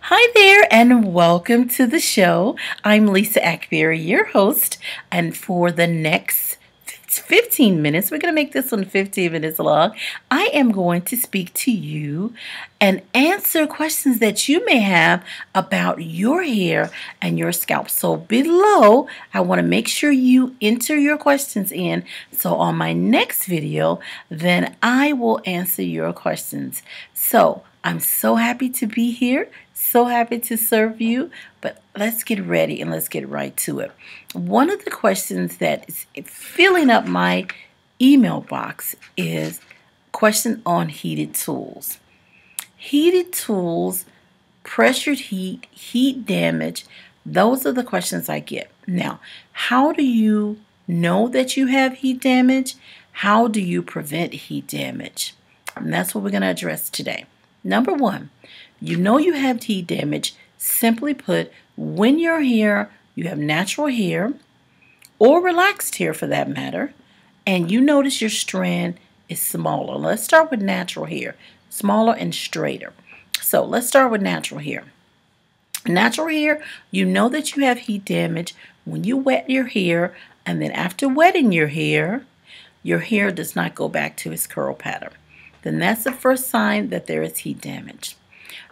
Hi there, and welcome to the show. I'm Lisa Akbari, your host, and for the next 15 minutes, we're going to make this one 15 minutes long. I am going to speak to you and answer questions that you may have about your hair and your scalp. So below, I want to make sure you enter your questions in. So on my next video, then I will answer your questions. So I'm so happy to be here. So happy to serve you, but let's get ready and let's get right to it. One of the questions that is filling up my email box is question on heated tools. Heated tools, pressured heat, heat damage, those are the questions I get. Now, how do you know that you have heat damage? How do you prevent heat damage? And that's what we're going to address today. Number one, you know you have heat damage, simply put, when your hair, you have natural hair or relaxed hair for that matter, and you notice your strand is smaller. Let's start with natural hair, smaller and straighter. So let's start with natural hair. Natural hair, you know that you have heat damage when you wet your hair, and then after wetting your hair does not go back to its curl pattern. Then that's the first sign that there is heat damage.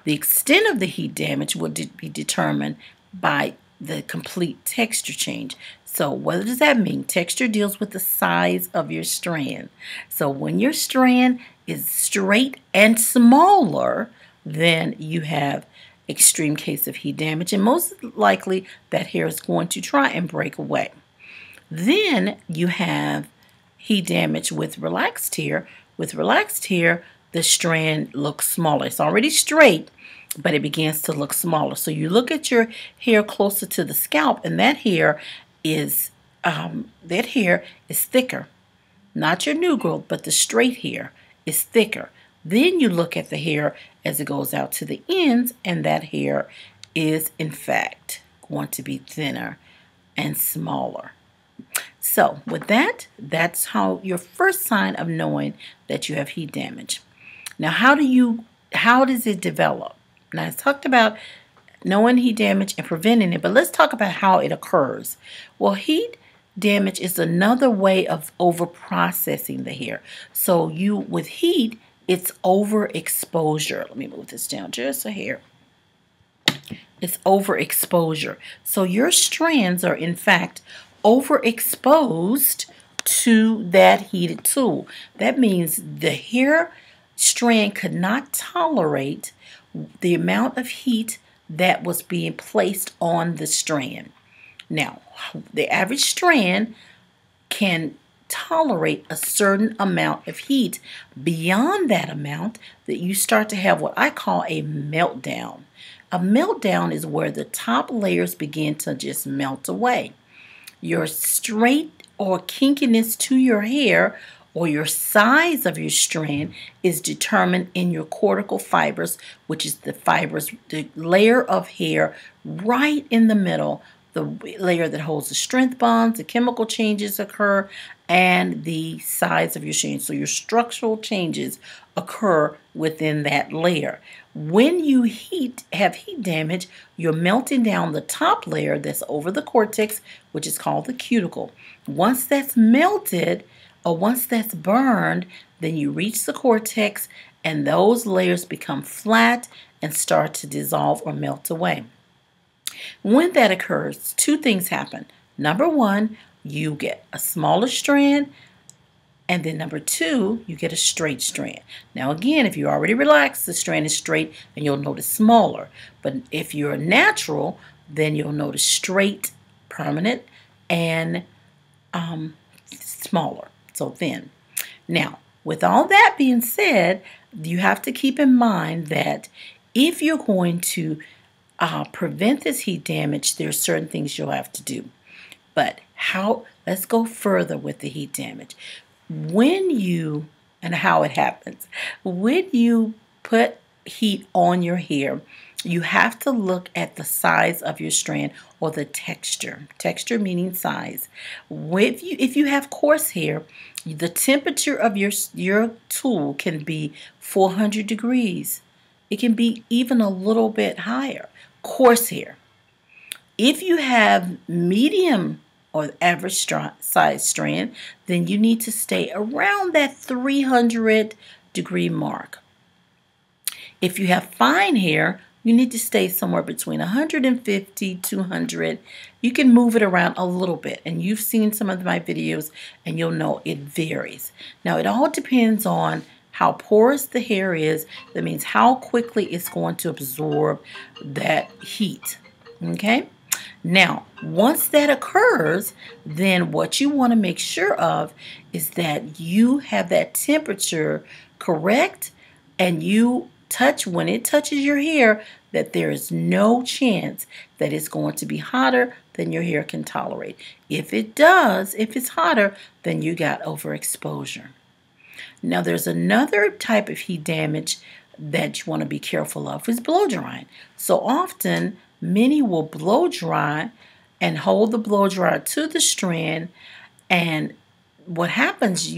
The extent of the heat damage will be determined by the complete texture change. So what does that mean? Texture deals with the size of your strand. So when your strand is straight and smaller, then you have extreme case of heat damage, and most likely that hair is going to try and break away. Then you have heat damage with relaxed hair. With relaxed hair, the strand looks smaller. It's already straight, but it begins to look smaller. So you look at your hair closer to the scalp, and that hair is thicker. Not your new growth, but the straight hair is thicker. Then you look at the hair as it goes out to the ends, and that hair is in fact going to be thinner and smaller. So with that, that's how your first sign of knowing that you have heat damage. Now, how does it develop? Now, I talked about knowing heat damage and preventing it, but let's talk about how it occurs. Well, heat damage is another way of over-processing the hair. So with heat, it's overexposure. Let me move this down just a hair. It's overexposure. So your strands are, in fact, overexposed to that heated tool. That means the hair strand could not tolerate the amount of heat that was being placed on the strand. Now, the average strand can tolerate a certain amount of heat. Beyond that amount, that you start to have what I call a meltdown. A meltdown is where the top layers begin to just melt away. Your straight or kinkiness to your hair or your size of your strand is determined in your cortical fibers, which is the layer of hair right in the middle, the layer that holds the strength bonds, the chemical changes occur, and the size of your strand. So your structural changes occur within that layer. When you have heat damage, you're melting down the top layer that's over the cortex, which is called the cuticle. Once that's melted, or once that's burned, then you reach the cortex and those layers become flat and start to dissolve or melt away. When that occurs, two things happen. Number one, you get a smaller strand, and then number two, you get a straight strand. Now again, if you're already relaxed, the strand is straight and you'll notice smaller. But if you're natural, then you'll notice straight, permanent, and smaller, so thin. Now, with all that being said, you have to keep in mind that if you're going to prevent this heat damage, there's certain things you'll have to do. But let's go further with the heat damage. And how it happens. When you put heat on your hair, you have to look at the size of your strand or the texture. Texture meaning size. If you have coarse hair, the temperature of your tool can be 400 degrees. It can be even a little bit higher. Coarse hair. If you have medium or average size strand, then you need to stay around that 300-degree mark. If you have fine hair, you need to stay somewhere between 150, 200. You can move it around a little bit, and you've seen some of my videos and you'll know it varies. Now it all depends on how porous the hair is. That means how quickly it's going to absorb that heat. Okay? Now, once that occurs, then what you want to make sure of is that you have that temperature correct, and you touch, when it touches your hair, that there is no chance that it's going to be hotter than your hair can tolerate. If it does, if it's hotter, then you got overexposure. Now there's another type of heat damage that you want to be careful of, is blow drying. So often many will blow dry and hold the blow dryer to the strand, and what happens,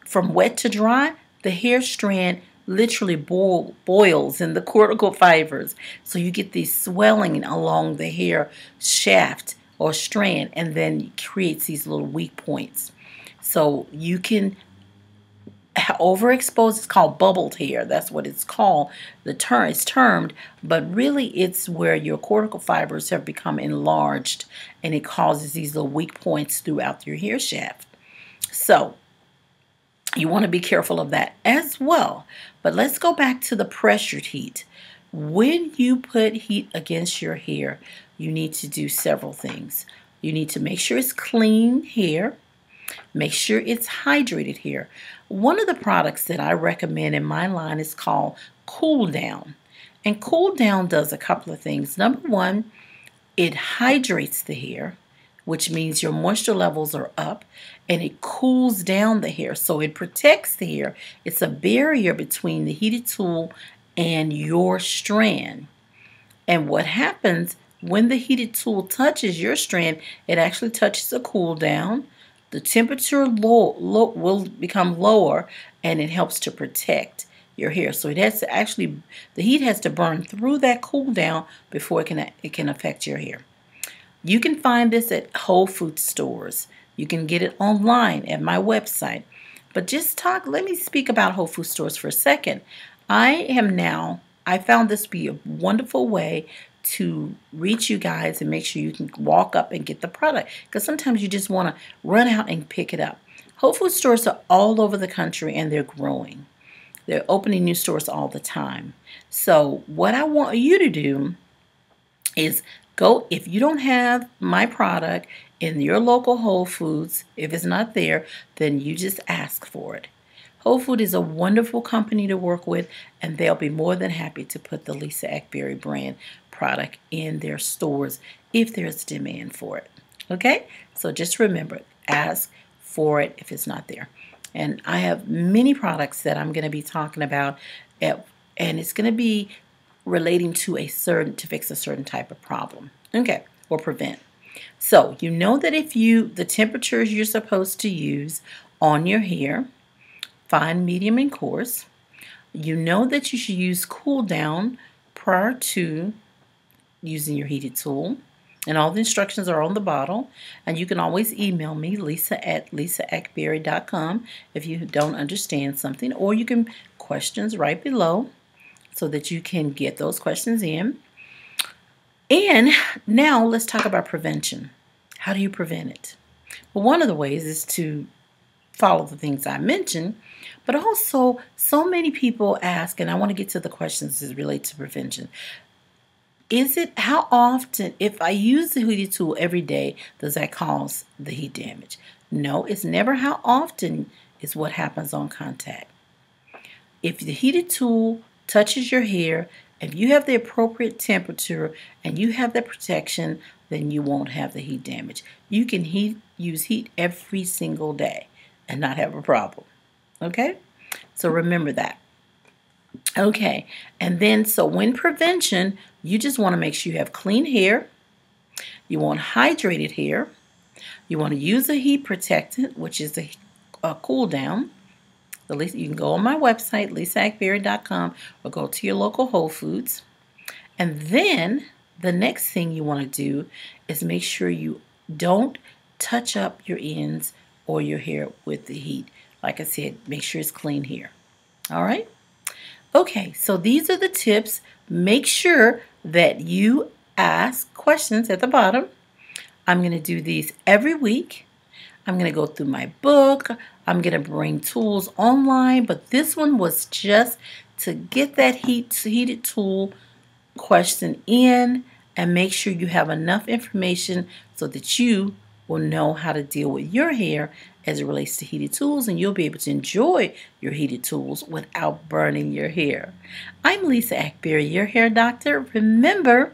from wet to dry, the hair strand literally boils in the cortical fibers. So you get this swelling along the hair shaft or strand, and then it creates these little weak points. So you can overexposed. It's called bubbled hair. That's what it's called. The term is termed, but really it's where your cortical fibers have become enlarged, and it causes these little weak points throughout your hair shaft. So you want to be careful of that as well. But let's go back to the pressured heat. When you put heat against your hair, you need to do several things. You need to make sure it's clean hair. Make sure it's hydrated hair. One of the products that I recommend in my line is called Cool Down. And Cool Down does a couple of things. Number one, it hydrates the hair, which means your moisture levels are up, and it cools down the hair, so it protects the hair. It's a barrier between the heated tool and your strand. And what happens when the heated tool touches your strand, it actually touches a cool down. The temperature will become lower, and it helps to protect your hair. So it has to actually, the heat has to burn through that cool down before it can affect your hair. You can find this at Whole Foods stores. You can get it online at my website. But let me speak about Whole Foods stores for a second. I found this to be a wonderful way to reach you guys and make sure you can walk up and get the product, because sometimes you just want to run out and pick it up. Whole Foods stores are all over the country, and they're growing. They're opening new stores all the time. So what I want you to do is go, if you don't have my product in your local Whole Foods, if it's not there, then you just ask for it. Whole Foods is a wonderful company to work with, and they'll be more than happy to put the Lisa Akbari brand product in their stores if there's demand for it. Okay? So just remember, ask for it if it's not there. And I have many products that I'm going to be talking about, and it's going to be relating to to fix a certain type of problem. Okay? Or prevent. So you know that if the temperatures you're supposed to use on your hair, fine, medium, and coarse, you know that you should use cool down prior to using your heated tool, and all the instructions are on the bottle. And you can always email me, lisa@lisaakbari.com, if you don't understand something, or you can questions right below so that you can get those questions in. And now let's talk about prevention. How do you prevent it? Well, one of the ways is to follow the things I mentioned, but also so many people ask, and I want to get to the questions that relate to prevention. How often, if I use the heated tool every day, does that cause the heat damage? No, it's never how often is what happens on contact. If the heated tool touches your hair, if you have the appropriate temperature and you have the protection, then you won't have the heat damage. You can use heat every single day and not have a problem. Okay? So remember that. Okay, and then so when prevention, you just want to make sure you have clean hair, you want hydrated hair, you want to use a heat protectant, which is a cool down, You can go on my website, lisaakbari.com, or go to your local Whole Foods. And then the next thing you want to do is make sure you don't touch up your ends or your hair with the heat. Like I said, make sure it's clean here. All right? Okay, so these are the tips. Make sure that you ask questions at the bottom. I'm going to do these every week. I'm going to go through my book. I'm going to bring tools online, but this one was just to get that heated tool question in and make sure you have enough information so that you will know how to deal with your hair as it relates to heated tools, and you'll be able to enjoy your heated tools without burning your hair. I'm Lisa Akbari, your hair doctor. Remember,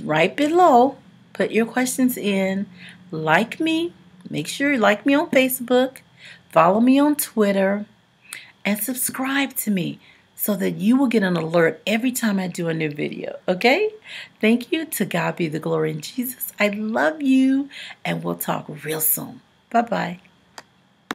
right below, put your questions in. Like me. Make sure you like me on Facebook. Follow me on Twitter. And subscribe to me so that you will get an alert every time I do a new video. Okay? Thank you. To God be the glory in Jesus. I love you. And we'll talk real soon. Bye-bye.